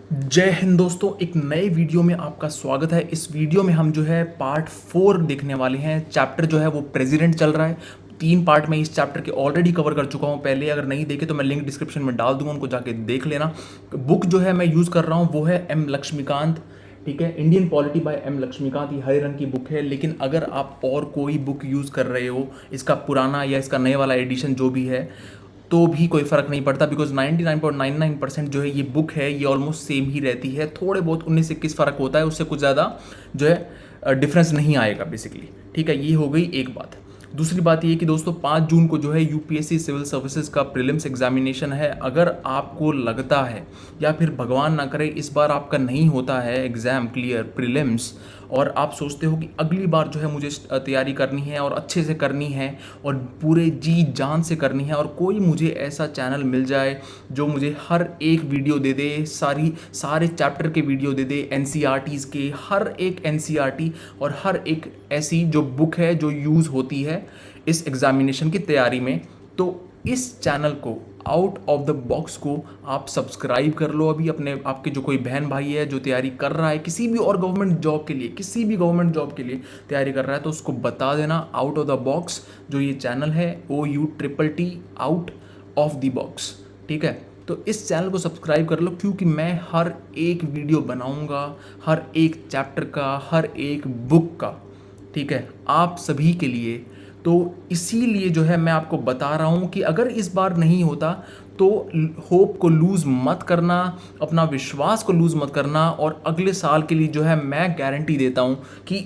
जय हिंद दोस्तों, एक नए वीडियो में आपका स्वागत है। इस वीडियो में हम जो है पार्ट 4 देखने वाले हैं। चैप्टर जो है वो प्रेसिडेंट चल रहा है। 3 पार्ट में इस चैप्टर के ऑलरेडी कवर कर चुका हूं पहले। अगर नहीं देखे तो मैं लिंक डिस्क्रिप्शन में डाल दूंगा, उनको जाके देख लेना। बुक जो है मैं यूज़ कर रहा हूँ वो है एम लक्ष्मीकांत। ठीक है, Indian polity by M Lakshmikant. ये हरे रंग की बुक है। लेकिन अगर आप और कोई बुक यूज़ कर रहे हो, इसका पुराना या इसका नए वाला एडिशन जो भी है, तो भी कोई फ़र्क नहीं पड़ता। बिकॉज 99.99% जो है ये बुक है ये ऑलमोस्ट सेम ही रहती है। थोड़े बहुत 19-21 फ़र्क होता है, उससे कुछ ज़्यादा जो है डिफरेंस नहीं आएगा बेसिकली। ठीक है, ये हो गई एक बात। दूसरी बात ये कि दोस्तों 5 जून को जो है यूपीएससी सिविल सर्विसेज का प्रीलिम्स एग्जामिनेशन है। अगर आपको लगता है या फिर भगवान ना करे इस बार आपका नहीं होता है एग्ज़ाम क्लियर प्रीलिम्स, और आप सोचते हो कि अगली बार जो है मुझे तैयारी करनी है और अच्छे से करनी है और पूरे जी जान से करनी है, और कोई मुझे ऐसा चैनल मिल जाए जो मुझे हर एक वीडियो दे दे, सारे चैप्टर के वीडियो दे दे, एनसीईआरटीज़ के हर एक एनसीईआरटी और हर एक ऐसी जो बुक है जो यूज़ होती है इस एग्ज़ामिनेशन की तैयारी में, तो इस चैनल को आउट ऑफ द बॉक्स को आप सब्सक्राइब कर लो अभी। अपने आपके जो कोई बहन भाई है जो तैयारी कर रहा है किसी भी और गवर्नमेंट जॉब के लिए, किसी भी गवर्नमेंट जॉब के लिए तैयारी कर रहा है, तो उसको बता देना आउट ऑफ द बॉक्स जो ये चैनल है OUTTT out of the box. ठीक है, तो इस चैनल को सब्सक्राइब कर लो, क्योंकि मैं हर एक वीडियो बनाऊंगा हर एक चैप्टर का, हर एक बुक का। ठीक है, आप सभी के लिए। तो इसीलिए जो है मैं आपको बता रहा हूँ कि अगर इस बार नहीं होता तो होप को लूज़ मत करना, अपना विश्वास को लूज़ मत करना, और अगले साल के लिए जो है मैं गारंटी देता हूँ कि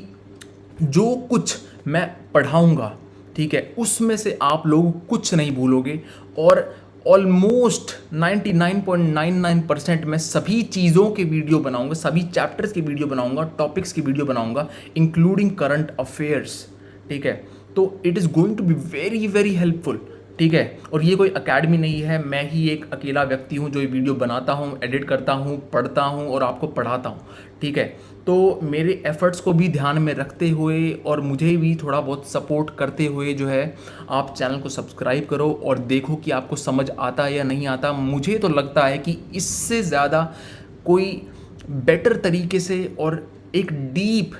जो कुछ मैं पढ़ाऊँगा, ठीक है, उसमें से आप लोग कुछ नहीं भूलोगे। और ऑलमोस्ट 99.99% मैं सभी चीज़ों के वीडियो बनाऊंगा, सभी चैप्टर्स के वीडियो बनाऊंगा, टॉपिक्स की वीडियो बनाऊंगा, इंक्लूडिंग करंट अफेयर्स। ठीक है, तो it is going to be very very helpful. ठीक है, और ये कोई अकेडमी नहीं है, मैं ही एक अकेला व्यक्ति हूँ जो ये वीडियो बनाता हूँ, एडिट करता हूँ, पढ़ता हूँ और आपको पढ़ाता हूँ। ठीक है, तो मेरे एफर्ट्स को भी ध्यान में रखते हुए और मुझे भी थोड़ा बहुत सपोर्ट करते हुए जो है आप चैनल को सब्सक्राइब करो और देखो कि आपको समझ आता है या नहीं आता। मुझे तो लगता है कि इससे ज़्यादा कोई बेटर तरीके से और एक डीप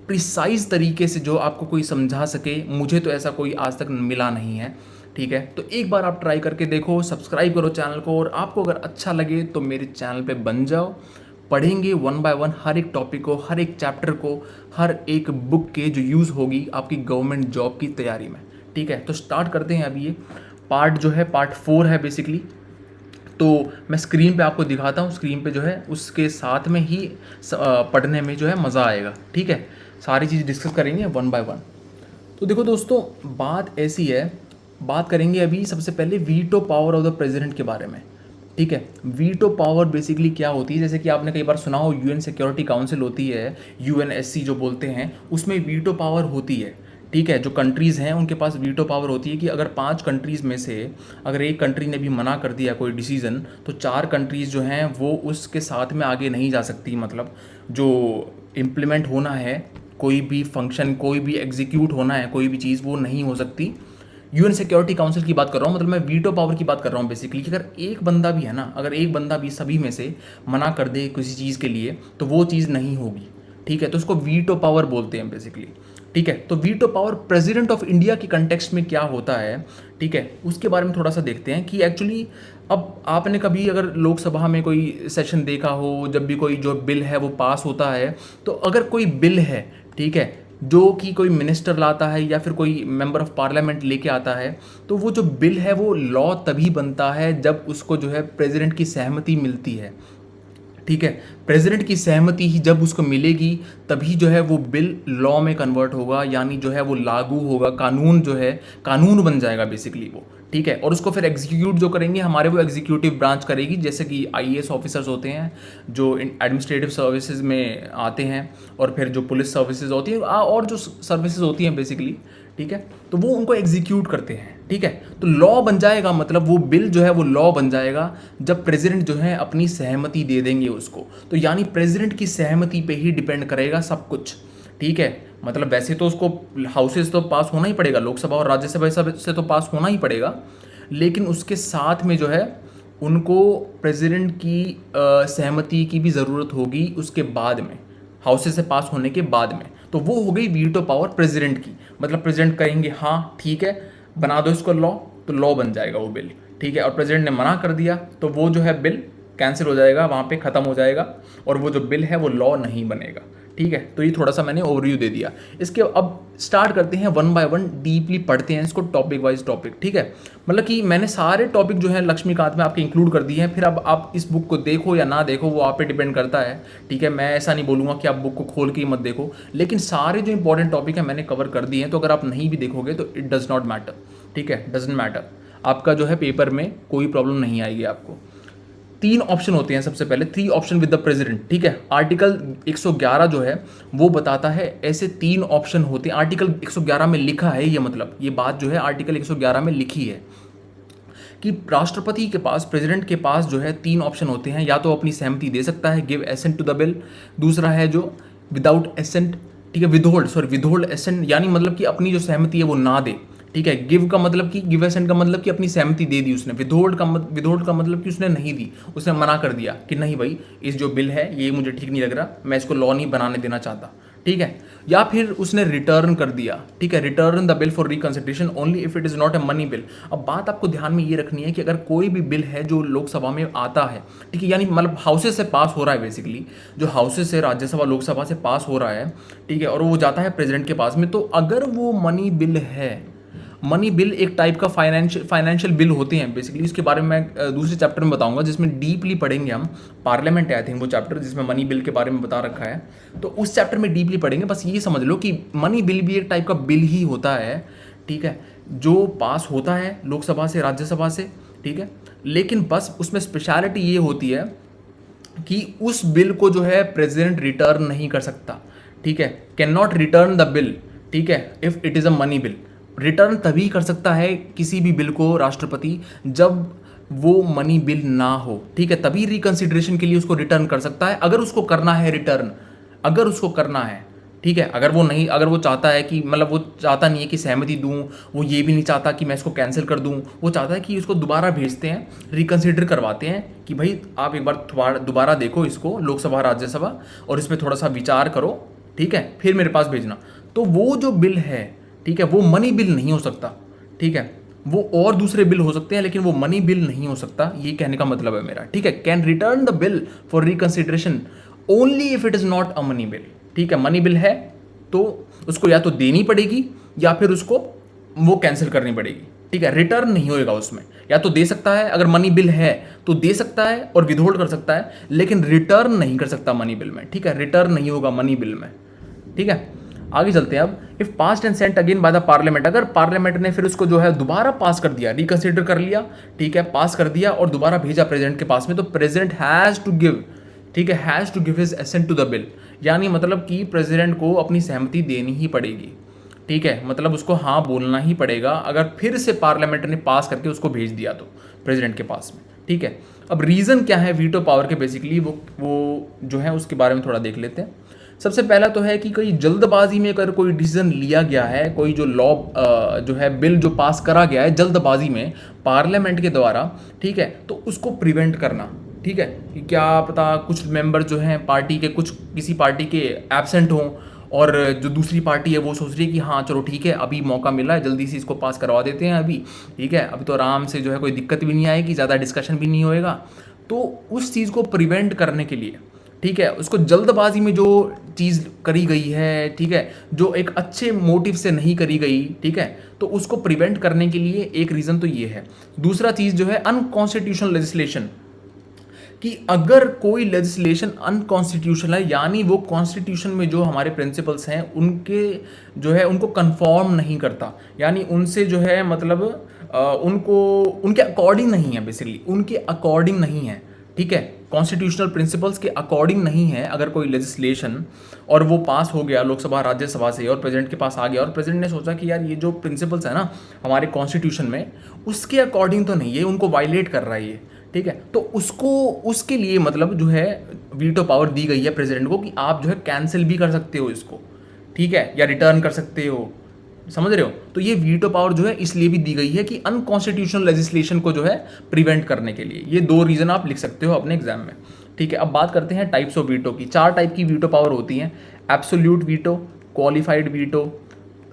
प्रिसाइज तरीके से जो आपको कोई समझा सके, मुझे तो ऐसा कोई आज तक मिला नहीं है। ठीक है, तो एक बार आप ट्राई करके देखो, सब्सक्राइब करो चैनल को, और आपको अगर अच्छा लगे तो मेरे चैनल पे बन जाओ। पढ़ेंगे 1 बाय 1 हर एक टॉपिक को, हर एक चैप्टर को, हर एक बुक के जो यूज़ होगी आपकी गवर्नमेंट जॉब की तैयारी में। ठीक है, तो स्टार्ट करते हैं। अभी ये पार्ट जो है पार्ट 4 है बेसिकली। तो मैं स्क्रीन पे आपको दिखाता हूँ, स्क्रीन पे जो है उसके साथ में ही पढ़ने में जो है मज़ा आएगा। ठीक है, सारी चीज़ डिस्कस करेंगे 1 बाय 1। तो देखो दोस्तों, बात ऐसी है, बात करेंगे अभी सबसे पहले veto power of the president के बारे में। ठीक है, वीटो पावर बेसिकली क्या होती है, जैसे कि आपने कई बार सुना हो UN सिक्योरिटी काउंसिल होती है, UNSC जो बोलते हैं, उसमें वीटो पावर होती है। ठीक है, जो कंट्रीज़ हैं उनके पास वीटो पावर होती है कि अगर 5 कंट्रीज़ में से अगर एक कंट्री ने भी मना कर दिया कोई डिसीज़न, तो 4 कंट्रीज़ जो हैं वो उसके साथ में आगे नहीं जा सकती। मतलब जो इम्प्लीमेंट होना है, कोई भी फंक्शन, कोई भी एग्जीक्यूट होना है, कोई भी चीज़, वो नहीं हो सकती। UN सिक्योरिटी काउंसिल की बात कर रहा हूँ, मतलब मैं वीटो पावर की बात कर रहा हूँ बेसिकली, कि अगर एक बंदा भी है ना, अगर एक बंदा भी सभी में से मना कर दे किसी चीज़ के लिए तो वो चीज़ नहीं होगी। ठीक है, तो उसको वीटो पावर बोलते हैं बेसिकली। ठीक है, तो veto power president of India की कंटेक्स्ट में क्या होता है, ठीक है, उसके बारे में थोड़ा सा देखते हैं कि एक्चुअली अब आपने कभी अगर लोकसभा में कोई सेशन देखा हो, जब भी कोई जो बिल है वो पास होता है, तो अगर कोई बिल है, ठीक है, जो कि कोई मिनिस्टर लाता है या फिर कोई मेंबर ऑफ पार्लियामेंट लेके आता है, तो वो जो बिल है वो लॉ तभी बनता है जब उसको जो है प्रेसिडेंट की सहमति मिलती है। ठीक है, प्रेसिडेंट की सहमति ही जब उसको मिलेगी तभी जो है वो बिल लॉ में कन्वर्ट होगा, यानी जो है वो लागू होगा, कानून जो है कानून बन जाएगा बेसिकली वो। ठीक है, और उसको फिर एग्जीक्यूट जो करेंगे हमारे वो एग्जीक्यूटिव ब्रांच करेगी, जैसे कि IAS ऑफिसर्स होते हैं जो एडमिनिस्ट्रेटिव सर्विसेज में आते हैं, और फिर जो पुलिस सर्विसेज होती है और जो सर्विसेज होती हैं बेसिकली। ठीक है, तो वो उनको एग्जीक्यूट करते हैं। ठीक है, तो लॉ बन जाएगा, मतलब वो बिल जो है वो लॉ बन जाएगा जब प्रेसिडेंट जो है अपनी सहमति दे देंगे उसको। तो यानी प्रेसिडेंट की सहमति पे ही डिपेंड करेगा सब कुछ। ठीक है, मतलब वैसे तो उसको हाउसेस तो पास होना ही पड़ेगा, लोकसभा और राज्यसभा से तो पास होना ही पड़ेगा, लेकिन उसके साथ में जो है उनको प्रेसिडेंट की सहमति की भी ज़रूरत होगी उसके बाद में, हाउसेस से पास होने के बाद में। तो वो हो गई वीटो पावर प्रेसिडेंट की, मतलब प्रेसिडेंट कहेंगे हाँ ठीक है बना दो इसको लॉ, तो लॉ बन जाएगा वो बिल, ठीक है। और प्रेसिडेंट ने मना कर दिया तो वो जो है बिल कैंसिल हो जाएगा, वहाँ पे ख़त्म हो जाएगा और वो जो बिल है वो लॉ नहीं बनेगा, ठीक है। तो ये थोड़ा सा मैंने ओवरव्यू दे दिया। इसके अब स्टार्ट करते हैं वन बाय वन, डीपली पढ़ते हैं इसको टॉपिक वाइज टॉपिक, ठीक है। मतलब कि मैंने सारे टॉपिक जो है लक्ष्मीकांत में आपके इंक्लूड कर दिए हैं, फिर अब आप इस बुक को देखो या ना देखो वो आप पे डिपेंड करता है, ठीक है। मैं ऐसा नहीं बोलूँगा कि आप बुक को खोल के ही मत देखो, लेकिन सारे जो इंपॉर्टेंट टॉपिक है मैंने कवर कर दिए हैं, तो अगर आप नहीं भी देखोगे तो इट डज़ नॉट मैटर, ठीक है, डजेंट मैटर। आपका जो है पेपर में कोई प्रॉब्लम नहीं आएगी आपको। 3 ऑप्शन होते हैं, सबसे पहले 3 ऑप्शन विद द प्रेसिडेंट, ठीक है। आर्टिकल 111 जो है वो बताता है ऐसे 3 ऑप्शन होते हैं। आर्टिकल 111 में लिखा है, ये मतलब ये बात जो है आर्टिकल 111 में लिखी है कि राष्ट्रपति के पास, प्रेसिडेंट के पास जो है 3 ऑप्शन होते हैं। या तो अपनी सहमति दे सकता है, give assent to the bill. दूसरा है जो विदाउट एसेंट, ठीक है, विदहोल्ड एसेंट, यानी मतलब कि अपनी जो सहमति है वो ना दे, ठीक है। गिव का मतलब कि गिव एसेंट का मतलब कि अपनी सहमति दे दी उसने। विदहोल्ड का मतलब कि उसने नहीं दी, उसने मना कर दिया कि नहीं भाई इस जो बिल है ये मुझे ठीक नहीं लग रहा, मैं इसको लॉ नहीं बनाने देना चाहता, ठीक है। या फिर उसने रिटर्न कर दिया, ठीक है, return the bill for reconsideration only if it is not a money bill. अब बात आपको ध्यान में ये रखनी है कि अगर कोई भी बिल है जो लोकसभा में आता है, ठीक है, यानी मतलब हाउसेस से पास हो रहा है, बेसिकली जो हाउसेस से राज्यसभा लोकसभा से पास हो रहा है, ठीक है, और वो जाता है प्रेसिडेंट के पास में, तो अगर वो मनी बिल है, मनी बिल एक टाइप का फाइनेंशियल बिल होते हैं बेसिकली, इसके बारे में मैं दूसरे चैप्टर में बताऊंगा जिसमें डीपली पढ़ेंगे हम। पार्लियामेंट है आई थिंक वो चैप्टर जिसमें मनी बिल के बारे में बता रखा है, तो उस चैप्टर में डीपली पढ़ेंगे। बस ये समझ लो कि मनी बिल भी एक टाइप का बिल ही होता है, ठीक है, जो पास होता है लोकसभा से राज्यसभा से, ठीक है। लेकिन बस उसमें स्पेशलिटी ये होती है कि उस बिल को जो है प्रेसिडेंट रिटर्न नहीं कर सकता, ठीक है, can not return the bill, ठीक है, if it is a money bill. Return तभी कर सकता है किसी भी बिल को राष्ट्रपति जब वो मनी बिल ना हो, ठीक है, तभी रिकंसिडरेशन के लिए उसको रिटर्न कर सकता है, अगर उसको करना है रिटर्न, अगर उसको करना है, ठीक है। अगर वो नहीं, अगर वो चाहता है कि मतलब वो चाहता नहीं है कि सहमति दूं, वो ये भी नहीं चाहता कि मैं इसको कैंसिल कर दूं, वो चाहता है कि इसको दोबारा भेजते हैं, रिकंसिडर करवाते हैं कि भाई आप एक बार दोबारा देखो इसको लोकसभा राज्यसभा और इसमें थोड़ा सा विचार करो, ठीक है, फिर मेरे पास भेजना। तो वो जो बिल है, ठीक है, वो मनी बिल नहीं हो सकता, ठीक है, वो और दूसरे बिल हो सकते हैं लेकिन वो मनी बिल नहीं हो सकता, ये कहने का मतलब है मेरा, ठीक है। Can return the bill for reconsideration only if it is not a money bill, ठीक है। मनी बिल है तो उसको या तो देनी पड़ेगी या फिर उसको वो कैंसिल करनी पड़ेगी, ठीक है, रिटर्न नहीं होएगा उसमें। या तो दे सकता है, अगर मनी बिल है तो दे सकता है और विदहोल्ड कर सकता है, लेकिन रिटर्न नहीं कर सकता मनी बिल में, ठीक है, रिटर्न नहीं होगा मनी बिल में, ठीक है। आगे चलते हैं अब। If passed and sent again by the Parliament, अगर पार्लियामेंट ने फिर उसको जो है दोबारा पास कर दिया, रिकंसिडर कर लिया, ठीक है, पास कर दिया और दोबारा भेजा प्रेसिडेंट के पास में, तो प्रेसिडेंट हैज़ टू गिव, ठीक है, has to give his assent to the bill, यानी मतलब कि प्रेसिडेंट को अपनी सहमति देनी ही पड़ेगी, ठीक है, मतलब उसको हाँ बोलना ही पड़ेगा अगर फिर से पार्लियामेंट ने पास करके उसको भेज दिया तो प्रेसिडेंट के पास में, ठीक है। अब रीज़न क्या है वीटो पावर के, बेसिकली वो जो है उसके बारे में थोड़ा देख लेते हैं। सबसे पहला तो है कि कोई जल्दबाजी में अगर कोई डिसीजन लिया गया है, कोई जो लॉ जो है बिल जो पास करा गया है जल्दबाजी में पार्लियामेंट के द्वारा, ठीक है, तो उसको प्रिवेंट करना, ठीक है, कि क्या पता कुछ मेंबर जो हैं पार्टी के, कुछ किसी पार्टी के एब्सेंट हों और जो दूसरी पार्टी है वो सोच रही है कि हाँ चलो ठीक है अभी मौका मिला है, जल्दी से इसको पास करवा देते हैं अभी, ठीक है, अभी तो आराम से जो है कोई दिक्कत भी नहीं आएगी, ज़्यादा डिस्कशन भी नहीं होएगा। तो उस चीज़ को प्रिवेंट करने के लिए, ठीक है, उसको जल्दबाजी में जो चीज़ करी गई है, ठीक है, जो एक अच्छे मोटिव से नहीं करी गई, ठीक है, तो उसको प्रिवेंट करने के लिए एक रीज़न तो ये है। दूसरा चीज़ जो है अनकॉन्स्टिट्यूशनल लेजिस्लेशन, कि अगर कोई लेजिस्लेशन अनकॉन्स्टिट्यूशनल है, यानी वो कॉन्स्टिट्यूशन में जो हमारे प्रिंसिपल्स हैं उनके जो है उनको कंफॉर्म नहीं करता, यानी उनसे जो है मतलब उनको उनके अकॉर्डिंग नहीं है, बेसिकली उनके अकॉर्डिंग नहीं है, ठीक है, कॉन्स्टिट्यूशनल प्रिंसिपल्स के अकॉर्डिंग नहीं है अगर कोई लेजिस्लेशन और वो पास हो गया लोकसभा राज्यसभा से और प्रेसिडेंट के पास आ गया और प्रेसिडेंट ने सोचा कि यार ये जो प्रिंसिपल्स है ना हमारे कॉन्स्टिट्यूशन में उसके अकॉर्डिंग तो नहीं है, उनको वायलेट कर रहा है ये, ठीक है, तो उसको उसके लिए मतलब जो है वीटो पावर दी गई है प्रेसिडेंट को कि आप जो है कैंसिल भी कर सकते हो इसको, ठीक है, या रिटर्न कर सकते हो, समझ रहे हो? तो ये वीटो पावर जो है इसलिए भी दी गई है कि अनकॉन्स्टिट्यूशनल लेजिस्लेशन को जो है प्रिवेंट करने के लिए। ये 2 रीज़न आप लिख सकते हो अपने एग्जाम में, ठीक है। अब बात करते हैं टाइप्स ऑफ वीटो की। 4 टाइप की वीटो पावर होती हैं: absolute veto, qualified veto,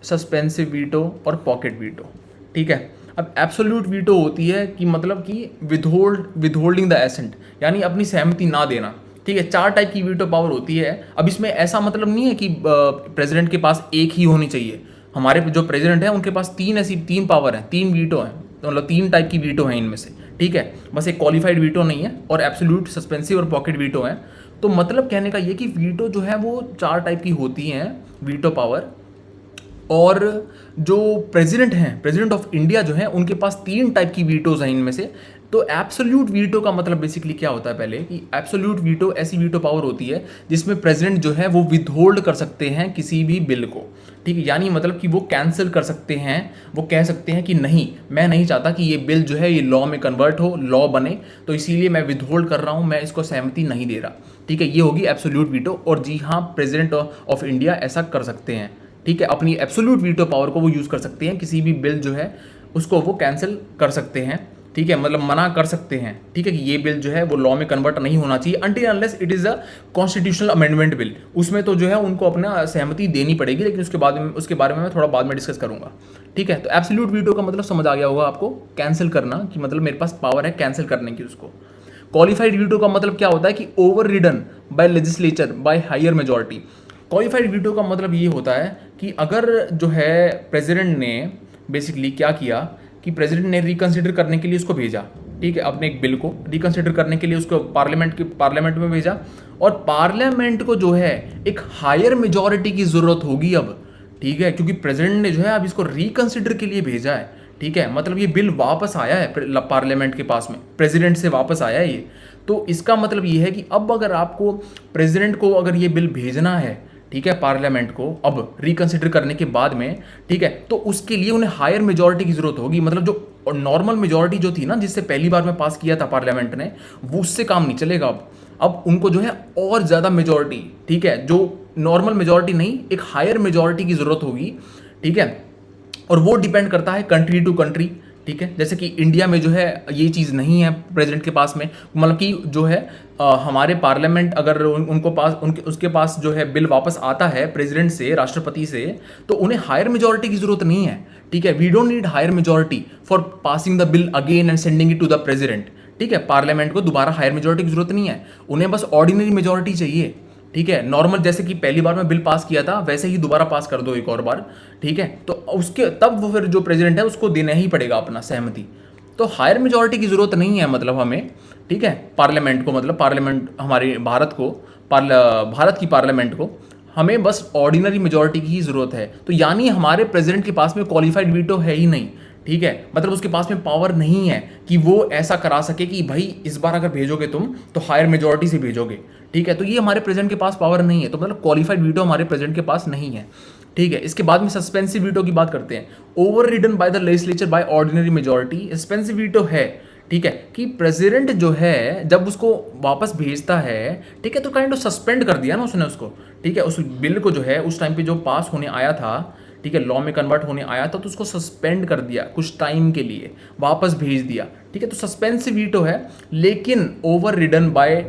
suspensive veto और पॉकेट वीटो, ठीक है। अब एब्सोल्यूट वीटो होती है कि मतलब कि विदहोल्डिंग द एसेंट, यानी अपनी सहमति ना देना, ठीक है। 4 टाइप की वीटो पावर होती है। अब इसमें ऐसा मतलब नहीं है कि प्रेसिडेंट के पास एक ही होनी चाहिए। हमारे जो प्रेसिडेंट हैं उनके पास 3 पावर हैं, 3 वीटो हैं, तो मतलब 3 टाइप की वीटो हैं इनमें से, ठीक है। बस एक क्वालिफाइड वीटो नहीं है, और एब्सोल्यूट, सस्पेंसिव और पॉकेट वीटो हैं। तो मतलब कहने का ये कि वीटो जो है वो 4 टाइप की होती हैं वीटो पावर। और जो प्रेसिडेंट हैं, प्रेसिडेंट ऑफ इंडिया जो है, उनके पास 3 टाइप की वीटोज हैं इनमें से। तो एब्सोल्यूट वीटो का मतलब बेसिकली क्या होता है पहले, कि एब्सोल्यूट वीटो ऐसी वीटो पावर होती है जिसमें प्रेसिडेंट जो है वो विदहोल्ड कर सकते हैं किसी भी बिल को, ठीक है। यानी मतलब कि वो कैंसिल कर सकते हैं, वो कह सकते हैं कि नहीं, मैं नहीं चाहता कि ये बिल जो है ये लॉ में कन्वर्ट हो, लॉ बने, तो इसीलिए मैं विदहोल्ड कर रहा हूँ, मैं इसको सहमति नहीं दे रहा, ठीक है। ये होगी एब्सोल्यूट वीटो। और जी हाँ, प्रेसिडेंट ऑफ इंडिया ऐसा कर सकते हैं, ठीक है। अपनी एब्सोल्यूट वीटो पावर को वो यूज़ कर सकते हैं, किसी भी बिल जो है उसको वो कैंसिल कर सकते हैं, ठीक है, मतलब मना कर सकते हैं, ठीक है, कि ये बिल जो है वो लॉ में कन्वर्ट नहीं होना चाहिए until unless it is a constitutional amendment bill. उसमें तो जो है उनको अपना सहमति देनी पड़ेगी, लेकिन उसके बारे में मैं थोड़ा बाद में डिस्कस करूंगा, ठीक है। तो एब्सोल्यूट वीटो का मतलब समझ आ गया होगा आपको, कैंसिल करना, कि मतलब मेरे पास पावर है कैंसिल करने की उसको। क्वालिफाइड वीटो का मतलब क्या होता है कि overridden by legislature by higher majority. Qualified veto का मतलब ये होता है कि अगर जो है प्रेसिडेंट ने बेसिकली क्या किया कि प्रेसिडेंट ने रिकंसिडर करने के लिए उसको भेजा, ठीक है, अपने एक बिल को रिकंसिडर करने के लिए उसको पार्लियामेंट में भेजा, और पार्लियामेंट को जो है एक हायर मेजॉरिटी की ज़रूरत होगी अब, ठीक है, क्योंकि प्रेसिडेंट ने जो है अब इसको रिकंसिडर के लिए भेजा है, ठीक है। मतलब ये बिल वापस आया है पार्लियामेंट के पास में, प्रेसिडेंट से वापस आया है ये। तो इसका मतलब ये है कि अब अगर आपको प्रेसिडेंट को अगर ये बिल भेजना है, ठीक है, पार्लियामेंट को अब रिकंसिडर करने के बाद में, ठीक है, तो उसके लिए उन्हें हायर मेजॉरिटी की जरूरत होगी। मतलब जो नॉर्मल मेजॉरिटी जो थी ना, जिससे पहली बार में पास किया था पार्लियामेंट ने, वो उससे काम नहीं चलेगा अब उनको जो है और ज़्यादा मेजॉरिटी, ठीक है, जो नॉर्मल मेजॉरिटी नहीं, एक हायर मेजॉरिटी की ज़रूरत होगी, ठीक है। और वो डिपेंड करता है कंट्री टू कंट्री, ठीक है। जैसे कि इंडिया में जो है ये चीज़ नहीं है प्रेसिडेंट के पास में, मतलब कि जो है हमारे पार्लियामेंट अगर उसके पास जो है बिल वापस आता है प्रेसिडेंट से, राष्ट्रपति से, तो उन्हें हायर मेजॉरिटी की जरूरत नहीं है, ठीक है। We don't need higher majority for passing the bill again and sending it to the president, ठीक है। पार्लियामेंट को दोबारा हायर मेजॉरिटी की जरूरत नहीं है, उन्हें बस ऑर्डिनरी मेजॉरिटी चाहिए, ठीक है। नॉर्मल जैसे कि पहली बार में बिल पास किया था वैसे ही दोबारा पास कर दो एक और बार, ठीक है। तो उसके तब वो फिर जो प्रेसिडेंट है उसको देना ही पड़ेगा अपना सहमति। तो हायर मेजॉरिटी की जरूरत नहीं है मतलब हमें, ठीक है, पार्लियामेंट को, मतलब पार्लियामेंट हमारे भारत की पार्लियामेंट को हमें बस ऑर्डिनरी मेजॉरिटी की ही जरूरत है। तो यानी हमारे प्रेसिडेंट के पास में क्वालिफाइड वीटो है ही नहीं, ठीक है, मतलब उसके पास में पावर नहीं है कि वो ऐसा करा सके कि भाई इस बार अगर भेजोगे तुम तो हायर मेजॉरिटी से भेजोगे, ठीक है। तो ये हमारे प्रेसिडेंट के पास पावर नहीं है, तो मतलब क्वालिफाइड वीटो हमारे प्रेसिडेंट के पास नहीं है, ठीक है। इसके बाद में सस्पेंसिव वीटो की बात करते हैं। Over ridden by the legislature by ordinary majority. Suspensive veto है, ठीक है, कि प्रेसिडेंट जो है जब उसको वापस भेजता है, ठीक है, तो काइंड ऑफ सस्पेंड कर दिया ना उसने उसको, ठीक है, उस बिल को जो है उस टाइम पे जो पास होने आया था, ठीक है, लॉ में कन्वर्ट होने आया था, तो उसको सस्पेंड कर दिया कुछ टाइम के लिए, वापस भेज दिया, ठीक है। तो सस्पेंसिव वीटो है, लेकिन over ridden by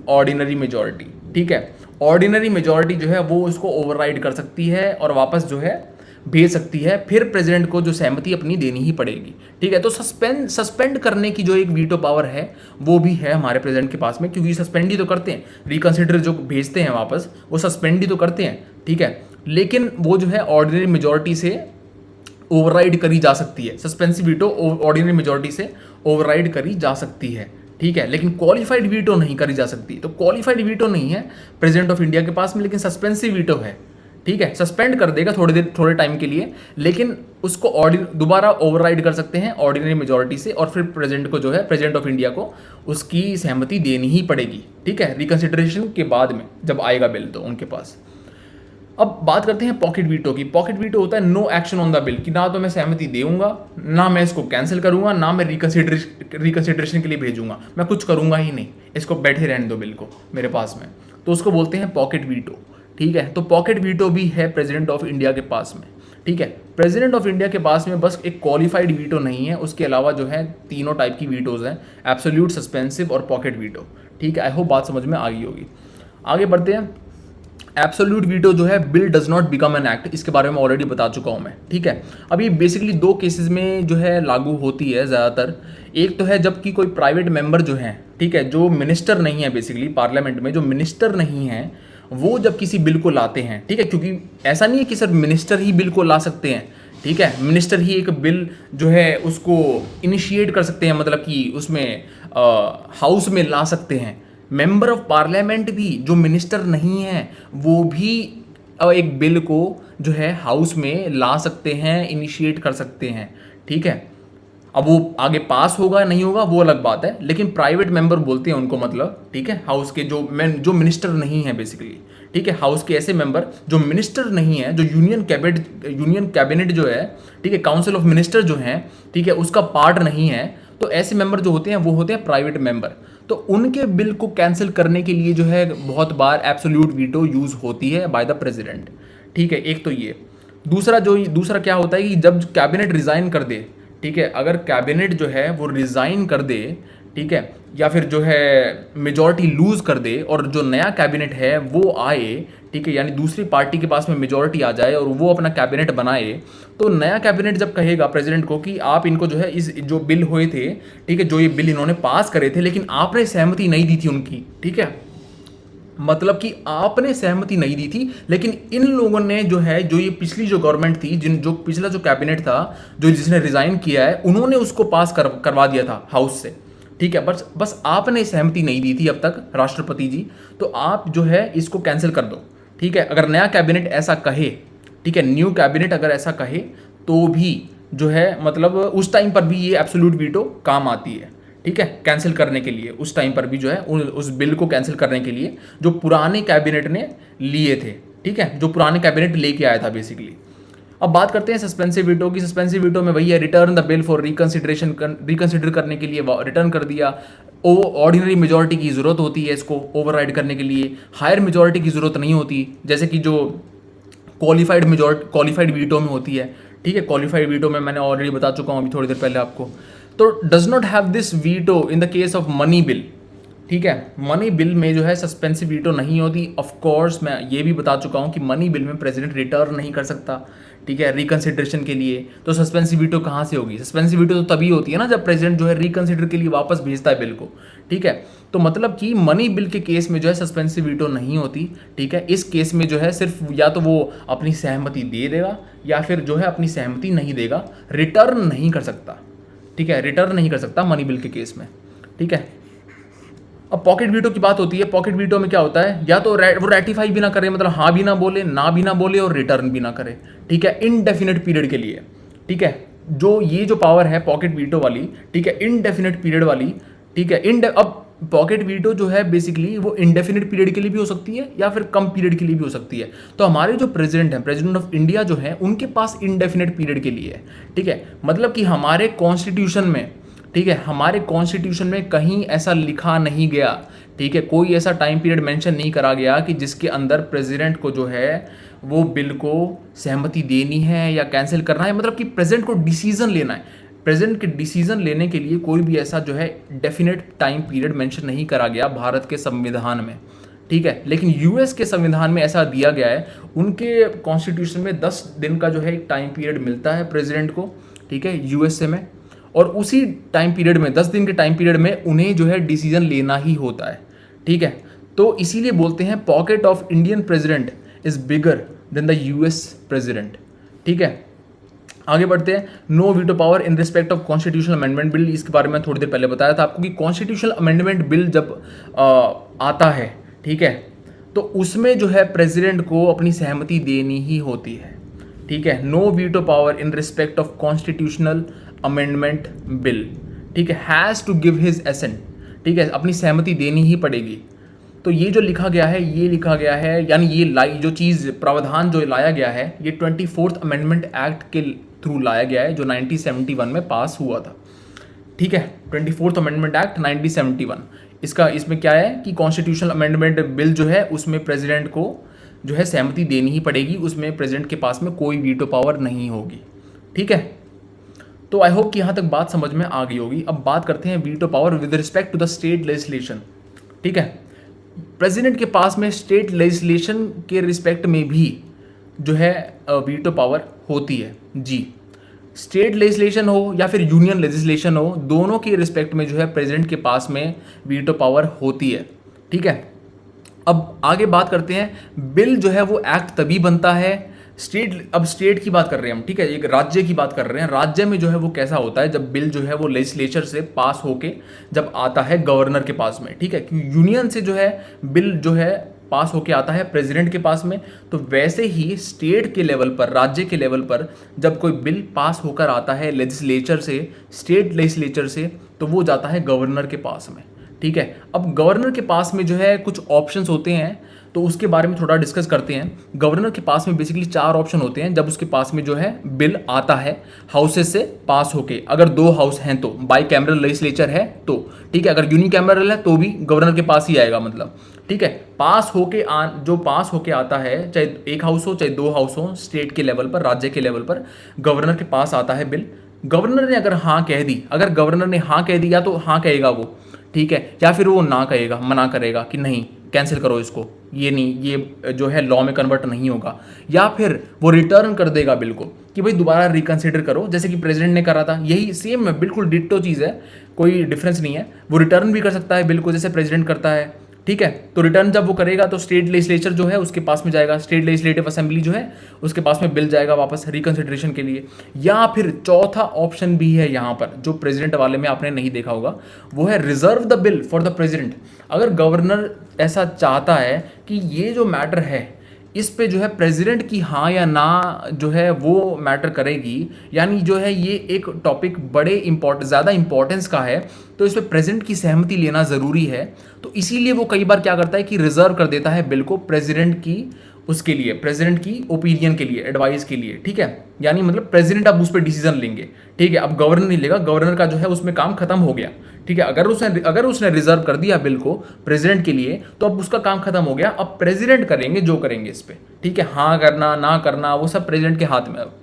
ordinary majority, ठीक है। ऑर्डिनरी मेजॉरिटी जो है वो उसको ओवरराइड कर सकती है और वापस जो है भेज सकती है, फिर प्रेसिडेंट को जो सहमति अपनी देनी ही पड़ेगी, ठीक है। तो सस्पेंड करने की जो एक वीटो पावर है वो भी है हमारे प्रेसिडेंट के पास में, क्योंकि सस्पेंड ही तो करते हैं, रिकंसिडर जो भेजते हैं वापस वो सस्पेंड ही तो करते हैं, ठीक है। लेकिन वो जो है ऑर्डिनरी मेजॉरिटी से ओवरराइड करी जा सकती है, सस्पेंसिव वीटो ऑर्डिनरी मेजॉरिटी से ओवरराइड करी जा सकती है, ठीक है, लेकिन क्वालिफाइड वीटो नहीं करी जा सकती। तो क्वालिफाइड वीटो नहीं है प्रेसिडेंट ऑफ इंडिया के पास में, लेकिन सस्पेंसिव वीटो है, ठीक है। सस्पेंड कर देगा थोड़े टाइम के लिए, लेकिन उसको दोबारा ओवरराइड कर सकते हैं ऑर्डिनरी मेजॉरिटी से, और फिर प्रेसिडेंट को जो है, प्रेसिडेंट ऑफ इंडिया को उसकी सहमति देनी ही पड़ेगी, ठीक है, रिकंसिडरेशन के बाद में जब आएगा बिल तो उनके पास। अब बात करते हैं पॉकेट वीटो की। पॉकेट वीटो होता है no action on the bill, कि ना तो मैं सहमति देऊंगा, ना मैं इसको कैंसिल करूंगा, ना मैं रिकंसिडरेशन के लिए भेजूंगा, मैं कुछ करूंगा ही नहीं, इसको बैठे रहने दो बिल को मेरे पास में, तो उसको बोलते हैं पॉकेट वीटो, ठीक है। तो पॉकेट वीटो भी है प्रेसिडेंट ऑफ इंडिया के पास में, ठीक है। प्रेसिडेंट ऑफ इंडिया के पास में बस एक क्वालिफाइड वीटो नहीं है, उसके अलावा जो है तीनों टाइप की वीटोज़ हैं, एब्सोल्यूट, सस्पेंसिव और पॉकेट वीटो, ठीक है। आई होप बात समझ में आ गई होगी। आगे बढ़ते हैं। एब्सोल्यूट वीटो जो है, bill does not become an act, इसके बारे में ऑलरेडी बता चुका हूँ मैं, ठीक है। अब ये बेसिकली दो केसेस में जो है लागू होती है ज़्यादातर। एक तो है जबकि कोई प्राइवेट मेंबर जो है, ठीक है, जो मिनिस्टर नहीं है, बेसिकली पार्लियामेंट में जो मिनिस्टर नहीं है, वो जब किसी बिल को लाते हैं, ठीक है, क्योंकि ऐसा नहीं है कि सिर्फ मिनिस्टर ही बिल को ला सकते हैं, ठीक है। मिनिस्टर ही एक बिल जो है उसको इनिशिएट कर सकते हैं, मतलब कि उसमें हाउस में ला सकते हैं। मेंबर ऑफ पार्लियामेंट भी जो मिनिस्टर नहीं है वो भी एक बिल को जो है हाउस में ला सकते हैं, इनिशिएट कर सकते हैं, ठीक है। अब वो आगे पास होगा नहीं होगा वो अलग बात है, लेकिन प्राइवेट मेंबर बोलते हैं उनको, मतलब, ठीक है, हाउस के जो मिनिस्टर नहीं है बेसिकली, ठीक है, हाउस के ऐसे मेंबर जो मिनिस्टर नहीं है, जो यूनियन कैबिनेट जो है, ठीक है, काउंसिल ऑफ मिनिस्टर जो है, ठीक है, उसका पार्ट नहीं है, तो ऐसे मेंबर जो होते हैं वो होते हैं प्राइवेट मेंबर। तो उनके बिल को कैंसिल करने के लिए जो है बहुत बार एब्सोल्यूट वीटो यूज होती है बाय द प्रेसिडेंट, ठीक है। एक तो ये, दूसरा क्या होता है कि जब कैबिनेट रिजाइन कर दे, ठीक है, अगर कैबिनेट जो है वो रिजाइन कर दे, ठीक है, या फिर जो है मेजॉरिटी लूज कर दे और जो नया कैबिनेट है वो आए, ठीक है, यानी दूसरी पार्टी के पास में मेजॉरिटी आ जाए और वो अपना कैबिनेट बनाए, तो नया कैबिनेट जब कहेगा प्रेसिडेंट को कि आप इनको जो है इस जो बिल हुए थे, ठीक है, जो ये बिल इन्होंने पास करे थे लेकिन आपने सहमति नहीं दी थी उनकी, ठीक है, मतलब कि आपने सहमति नहीं दी थी, लेकिन इन लोगों ने जो है, जो ये पिछली जो गवर्नमेंट थी, जो पिछला जो कैबिनेट था, जो जिसने रिजाइन किया है, उन्होंने उसको पास करवा दिया था हाउस से, ठीक है। बस आपने सहमति नहीं दी थी अब तक राष्ट्रपति जी, तो आप जो है इसको कैंसिल कर दो, ठीक है। अगर नया कैबिनेट ऐसा कहे, ठीक है, न्यू कैबिनेट अगर ऐसा कहे तो भी जो है, मतलब उस टाइम पर भी ये एब्सोल्यूट वीटो काम आती है, ठीक है, कैंसिल करने के लिए। उस टाइम पर भी जो है उस बिल को कैंसिल करने के लिए जो पुराने कैबिनेट ने लिए थे, ठीक है, जो पुराने कैबिनेट लेके आया था बेसिकली। अब बात करते हैं सस्पेंसिव वीटो की। सस्पेंसिव वीटो में वही है, return the bill for reconsider करने के लिए रिटर्न कर दिया। ऑर्डिनरी मेजोरिटी की ज़रूरत होती है इसको ओवरराइड करने के लिए, हायर मेजोरिटी की ज़रूरत नहीं होती, जैसे कि जो क्वालिफाइड वीटो में होती है, ठीक है। क्वालिफाइड वीटो में मैंने ऑलरेडी बता चुका हूँ अभी थोड़ी देर पहले आपको। तो does not have this veto in the case of money bill, ठीक है। मनी बिल में जो है सस्पेंसिव वीटो नहीं होती। ऑफ कोर्स मैं ये भी बता चुका हूँ कि मनी बिल में प्रेसिडेंट रिटर्न नहीं कर सकता, ठीक है, रिकंसिडरेशन के लिए। तो सस्पेंसिव वीटो कहाँ से होगी? सस्पेंसिव वीटो तो तभी होती है ना जब प्रेसिडेंट जो है रिकंसिडर के लिए वापस भेजता है बिल को, ठीक है। तो मतलब कि मनी बिल के केस में जो है सस्पेंसिव वीटो नहीं होती, ठीक है। इस केस में जो है सिर्फ या तो वो अपनी सहमति दे देगा या फिर जो है अपनी सहमति नहीं देगा, रिटर्न नहीं कर सकता, ठीक है, रिटर्न नहीं कर सकता मनी बिल के केस में, ठीक है। अब पॉकेट वीटो की बात होती है। पॉकेट वीटो में क्या होता है, या तो वो रेटिफाई भी ना करे, मतलब हाँ भी ना बोले, ना भी ना बोले और रिटर्न भी ना करे, ठीक है, इनडेफिनेट पीरियड के लिए, ठीक है। जो ये जो पावर है पॉकेट वीटो वाली, ठीक है, इनडेफिनेट पीरियड वाली, ठीक है। अब पॉकेट वीटो जो है बेसिकली वो इंडेफिनेट पीरियड के लिए भी हो सकती है या फिर कम पीरियड के लिए भी हो सकती है। तो हमारे जो प्रेसिडेंट हैं, प्रेसिडेंट ऑफ इंडिया जो है, उनके पास इंडेफिनेट पीरियड के लिए है, ठीक है। मतलब कि हमारे कॉन्स्टिट्यूशन में, ठीक है, हमारे कॉन्स्टिट्यूशन में कहीं ऐसा लिखा नहीं गया, ठीक है, कोई ऐसा टाइम पीरियड मेंशन नहीं करा गया कि जिसके अंदर प्रेसिडेंट को जो है वो बिल को सहमति देनी है या कैंसिल करना है, मतलब कि प्रेसिडेंट को डिसीजन लेना है। प्रेसिडेंट के डिसीजन लेने के लिए कोई भी ऐसा जो है डेफिनेट टाइम पीरियड मेंशन नहीं करा गया भारत के संविधान में, ठीक है। लेकिन यूएस के संविधान में ऐसा दिया गया है, उनके कॉन्स्टिट्यूशन में 10 दिन का जो है एक टाइम पीरियड मिलता है प्रेसिडेंट को, ठीक है, यूएसए में। और उसी टाइम पीरियड में, 10 दिन के टाइम पीरियड में उन्हें जो है डिसीजन लेना ही होता है, ठीक है। तो इसीलिए बोलते हैं pocket of Indian president is bigger than the US president, ठीक है। आगे बढ़ते हैं। No veto power in respect of constitutional amendment bill, इसके बारे में थोड़ी देर पहले बताया था आपको कि कॉन्स्टिट्यूशनल अमेंडमेंट बिल जब आता है, ठीक है, तो उसमें जो है प्रेसिडेंट को अपनी सहमति देनी ही होती है, ठीक है। No veto power in respect of constitutional amendment bill, ठीक है, has to give his assent, ठीक है, अपनी सहमति देनी ही पड़ेगी। तो ये जो लिखा गया है, ये लिखा गया है, यानी ये जो चीज़ प्रावधान जो लाया गया है, ये 24th अमेंडमेंट एक्ट के थ्रू लाया गया है जो 1971 में पास हुआ था, ठीक है। 24th अमेंडमेंट एक्ट 1971, इसमें क्या है कि कॉन्स्टिट्यूशनल अमेंडमेंट बिल जो है उसमें प्रेसिडेंट को जो है सहमति देनी ही पड़ेगी, उसमें प्रेसिडेंट के पास में कोई वीटो पावर नहीं होगी। ठीक है, तो आई होप कि यहाँ तक बात समझ में आ गई होगी। अब बात करते हैं veto power with respect to the state legislation. ठीक है, प्रेसिडेंट के पास में स्टेट लेजिस्लेशन के रिस्पेक्ट में भी जो है वीटो पावर होती है जी। स्टेट लेजिस्लेशन हो या फिर यूनियन लेजिस्लेशन हो, दोनों के रिस्पेक्ट में जो है प्रेसिडेंट के पास में वीटो पावर होती है। ठीक है, अब आगे बात करते हैं। बिल जो है वो एक्ट तभी बनता है अब स्टेट की बात कर रहे हैं हम। ठीक है, एक राज्य की बात कर रहे हैं। राज्य में जो है वो कैसा होता है, जब बिल जो है वो लेजिस्लेचर से पास होके जब आता है गवर्नर के पास में। ठीक है, क्योंकि यूनियन से जो है बिल जो है पास होके आता है प्रेसिडेंट के पास में, तो वैसे ही स्टेट के लेवल पर, राज्य के लेवल पर जब कोई बिल पास होकर आता है लेजिस्लेचर से, स्टेट लेजिस्लेचर से, तो वो जाता है गवर्नर के पास में। ठीक है, अब गवर्नर के पास में जो है कुछ ऑप्शंस होते हैं, तो उसके बारे में थोड़ा डिस्कस करते हैं। गवर्नर के पास में बेसिकली 4 ऑप्शन होते हैं जब उसके पास में जो है बिल आता है हाउसेस से पास होके। अगर 2 हाउस हैं तो, बाई कैमरल लेजिस्लेचर है तो। ठीक है, अगर यूनिकैमरल है तो भी गवर्नर के पास ही आएगा मतलब। ठीक है, जो पास होके आता है, चाहे 1 हाउस हो चाहे 2 हाउस हो, स्टेट के लेवल पर, राज्य के लेवल पर गवर्नर के पास आता है बिल। गवर्नर ने अगर हाँ कह दी, अगर गवर्नर ने हाँ कह दिया तो हाँ कहेगा वो। ठीक है, या फिर वो ना कहेगा, मना करेगा कि नहीं कैंसिल करो इसको, ये नहीं, ये जो है लॉ में कन्वर्ट नहीं होगा। या फिर वो रिटर्न कर देगा बिल को कि भाई दोबारा रिकंसिडर करो, जैसे कि प्रेसिडेंट ने करा था। यही सेम है, बिल्कुल डिट्टो चीज़ है, कोई डिफरेंस नहीं है। वो रिटर्न भी कर सकता है बिल को, जैसे प्रेसिडेंट करता है। ठीक है, तो रिटर्न जब वो करेगा तो स्टेट लेजिस्लेचर जो है उसके पास में जाएगा, स्टेट लेजिस्लेटिव असेंबली जो है उसके पास में बिल जाएगा वापस रिकंसिडरेशन के लिए। या फिर चौथा ऑप्शन भी है यहाँ पर, जो प्रेसिडेंट वाले में आपने नहीं देखा होगा, वो है reserve the bill for the president. अगर गवर्नर ऐसा चाहता है कि ये जो मैटर है इस पे जो है प्रेसिडेंट की हाँ या ना जो है वो मैटर करेगी, यानी जो है ये एक टॉपिक ज़्यादा इंपॉर्टेंस का है, तो इस पे प्रेसिडेंट की सहमति लेना ज़रूरी है। तो इसीलिए वो कई बार क्या करता है कि रिजर्व कर देता है बिल को प्रेसिडेंट की, उसके लिए, प्रेसिडेंट की ओपिनियन के लिए, एडवाइस के लिए। ठीक है, यानी मतलब प्रेसिडेंट अब उस पर डिसीजन लेंगे। ठीक है, अब गवर्नर नहीं लेगा, गवर्नर का जो है उसमें काम खत्म हो गया। ठीक है, अगर उसने रिजर्व कर दिया बिल को प्रेसिडेंट के लिए, तो अब उसका काम खत्म हो गया। अब प्रेसिडेंट करेंगे जो करेंगे इस पे। ठीक है, हाँ करना ना करना वो सब प्रेसिडेंट के हाथ में अब।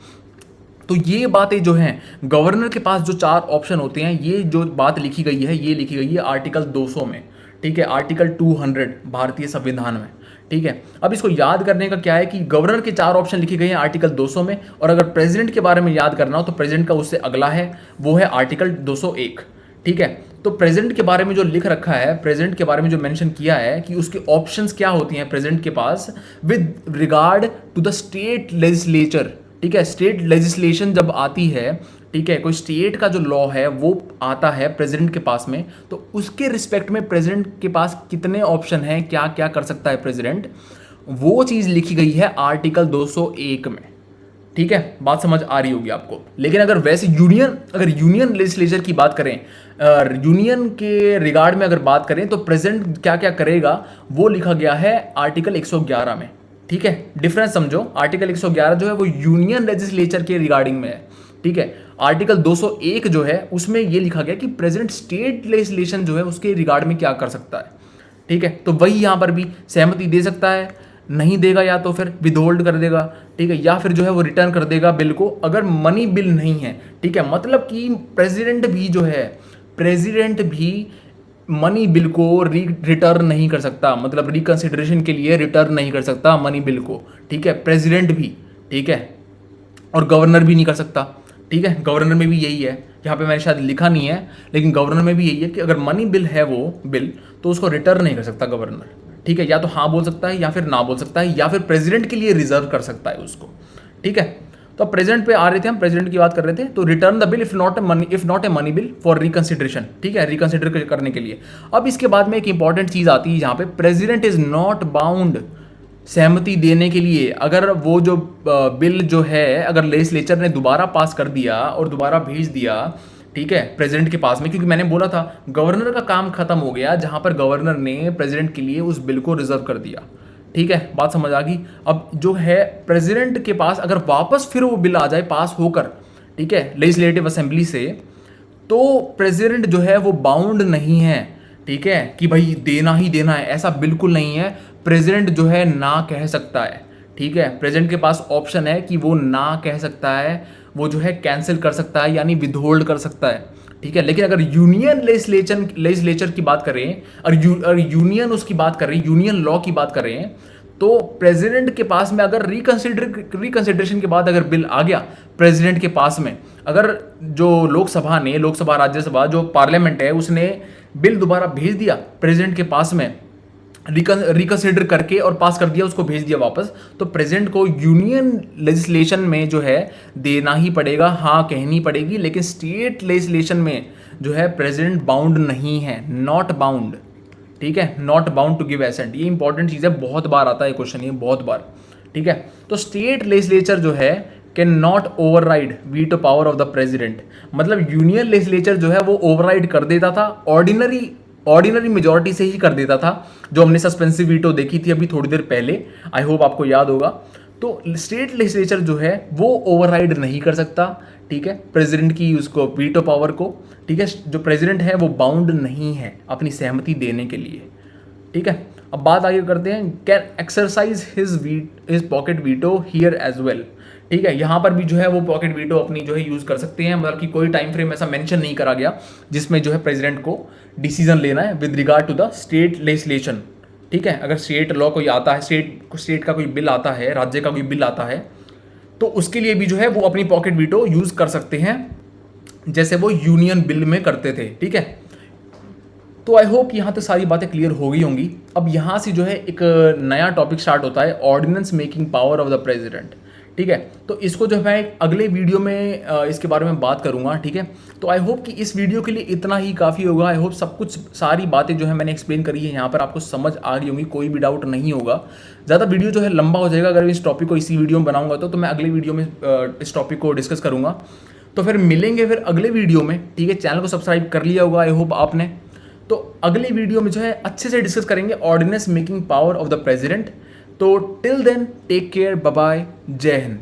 तो ये बातें जो हैं, गवर्नर के पास जो 4 ऑप्शन होते हैं, ये जो बात लिखी गई है ये लिखी गई है आर्टिकल 200 में। ठीक है, आर्टिकल 200 भारतीय संविधान में। ठीक है, अब इसको याद करने का क्या है कि गवर्नर के 4 ऑप्शन लिखे गए हैं आर्टिकल 200 में, और अगर प्रेसिडेंट के बारे में याद करना हो तो प्रेसिडेंट का उससे अगला है, वो है आर्टिकल 201। ठीक है, तो प्रेसिडेंट के बारे में जो लिख रखा है, प्रेसिडेंट के बारे में जो मेंशन किया है कि उसके ऑप्शंस क्या होती हैं प्रेसिडेंट के पास with regard to the state legislature. ठीक है, स्टेट लेजिस्लेशन जब आती है, ठीक है, कोई स्टेट का जो लॉ है वो आता है प्रेसिडेंट के पास में, तो उसके रिस्पेक्ट में प्रेसिडेंट के पास कितने ऑप्शन हैं, क्या क्या कर सकता है प्रेसिडेंट, वो चीज़ लिखी गई है आर्टिकल 201 में। ठीक है, बात समझ आ रही होगी आपको। लेकिन अगर वैसे यूनियन लेजिस्लेचर की बात करें, यूनियन के रिगार्ड में अगर बात करें, तो प्रेसिडेंट क्या क्या करेगा वो लिखा गया है आर्टिकल 111 में। ठीक है, डिफरेंस समझो, आर्टिकल 111 जो है वो यूनियन लेजिस्लेचर के रिगार्डिंग में है। ठीक है, आर्टिकल 201 जो है उसमें ये लिखा गया कि प्रेसिडेंट स्टेट लेजिस्लेशन जो है उसके रिगार्ड में क्या कर सकता है। ठीक है, तो वही यहाँ पर भी सहमति दे सकता है, नहीं देगा या तो फिर विदहोल्ड कर देगा। ठीक है, या फिर जो है वो रिटर्न कर देगा बिल को, अगर मनी बिल नहीं है। ठीक है, मतलब कि प्रेसिडेंट भी मनी बिल को रिटर्न नहीं कर सकता, मतलब रिकंसिडरेशन के लिए रिटर्न नहीं कर सकता मनी बिल को। ठीक है, प्रेसिडेंट भी। ठीक है, और गवर्नर भी नहीं कर सकता। ठीक है, गवर्नर में भी यही है, यहाँ पे मैंने शायद लिखा नहीं है, लेकिन गवर्नर में भी यही है कि अगर मनी बिल है वो बिल, तो उसको रिटर्न नहीं कर सकता गवर्नर। ठीक है, या तो हाँ बोल सकता है या फिर ना बोल सकता है, या फिर प्रेसिडेंट के लिए रिजर्व कर सकता है उसको। ठीक है, तो अब प्रेसिडेंट पे आ रहे थे हम, प्रेसिडेंट की बात कर रहे थे। तो return the bill if not a money bill for reconsideration. ठीक है, रिकंसिडर करने के लिए। अब इसके बाद में एक इंपॉर्टेंट चीज आती है यहाँ पे, प्रेसिडेंट इज नॉट बाउंड सहमति देने के लिए। अगर वो जो बिल जो है अगर लेजिस्लेचर ने दोबारा पास कर दिया और दोबारा भेज दिया, ठीक है, प्रेसिडेंट के पास में, क्योंकि मैंने बोला था गवर्नर का काम खत्म हो गया जहां पर गवर्नर ने प्रेसिडेंट के लिए उस बिल को रिजर्व कर दिया। ठीक है, बात समझ आ गई। अब जो है प्रेसिडेंट के पास अगर वापस फिर वो बिल आ जाए पास होकर, ठीक है, लेजिस्लेटिव असेंबली से, तो प्रेसिडेंट जो है वो बाउंड नहीं है ठीक है, कि भाई देना ही देना है, ऐसा बिल्कुल नहीं है। प्रेसिडेंट जो है ना कह सकता है, ठीक है, प्रेसिडेंट के पास ऑप्शन है कि वो ना कह सकता है, वो जो है कैंसिल कर सकता है यानी विदहोल्ड कर सकता है, ठीक है। लेकिन अगर यूनियन लेजिस्लेचर की बात करें और यूनियन उसकी बात कर रहे हैं, यूनियन लॉ की बात कर रहे हैं, तो प्रेसिडेंट के पास में अगर रिकंसिडरेशन के बाद अगर बिल आ गया प्रेसिडेंट के पास में, अगर जो लोकसभा राज्यसभा जो पार्लियामेंट है उसने बिल दोबारा भेज दिया प्रेसिडेंट के पास में, रिकंसिडर करके और पास कर दिया, उसको भेज दिया वापस, तो प्रेसिडेंट को यूनियन लेजिस्लेशन में जो है देना ही पड़ेगा, हाँ कहनी पड़ेगी। लेकिन स्टेट लेजिस्लेशन में जो है प्रेसिडेंट बाउंड नहीं है, नॉट बाउंड, ठीक है, not bound to give assent. ये इंपॉर्टेंट चीज़ है, बहुत बार आता है क्वेश्चन, ये बहुत बार, ठीक है। तो स्टेट लेजिस्लेचर जो है can not override veto power of the president, मतलब यूनियन लेजिस्लेचर जो है वो ओवरराइड कर देता था, ऑर्डिनरी मेजॉरिटी से ही कर देता था, जो हमने सस्पेंसिव वीटो देखी थी अभी थोड़ी देर पहले, आई होप आपको याद होगा। तो स्टेट लेजिस्लेचर जो है वो ओवरराइड नहीं कर सकता, ठीक है, प्रेसिडेंट की उसको वीटो पावर को, ठीक है। जो प्रेसिडेंट है वो बाउंड नहीं है अपनी सहमति देने के लिए, ठीक है। अब बात आगे करते हैं, can exercise his pocket veto here as well, ठीक है। यहाँ पर भी जो है वो पॉकेट वीटो अपनी जो है यूज़ कर सकते हैं, मतलब कि कोई टाइम फ्रेम ऐसा मेंशन नहीं करा गया जिसमें जो है प्रेसिडेंट को डिसीजन लेना है with regard to the state legislation, ठीक है। अगर स्टेट लॉ कोई आता है, स्टेट का कोई बिल आता है, राज्य का कोई बिल आता है, तो उसके लिए भी जो है वो अपनी पॉकेट वीटो यूज़ कर सकते हैं, जैसे वो यूनियन बिल में करते थे, ठीक है। तो आई होप यहाँ तक सारी बातें क्लियर हो गई होंगी। अब यहाँ से जो है एक नया टॉपिक स्टार्ट होता है, ordinance making power of the president, ठीक है। तो इसको जो मैं अगले वीडियो में इसके बारे में बात करूँगा, ठीक है। तो आई होप कि इस वीडियो के लिए इतना ही काफ़ी होगा। आई होप सब कुछ, सारी बातें जो है मैंने एक्सप्लेन करी है यहाँ पर आपको समझ आ गई होंगी, कोई भी डाउट नहीं होगा। ज़्यादा वीडियो जो है लंबा हो जाएगा अगर इस टॉपिक को इसी वीडियो में बनाऊंगा तो मैं अगले वीडियो में इस टॉपिक को डिस्कस करूँगा। तो फिर मिलेंगे फिर अगले वीडियो में, ठीक है। चैनल को सब्सक्राइब कर लिया होगा आई होप आपने। तो अगले वीडियो में जो है अच्छे से डिस्कस करेंगे ordinance making power of the president. तो till then take care, bye bye, जय हिंद।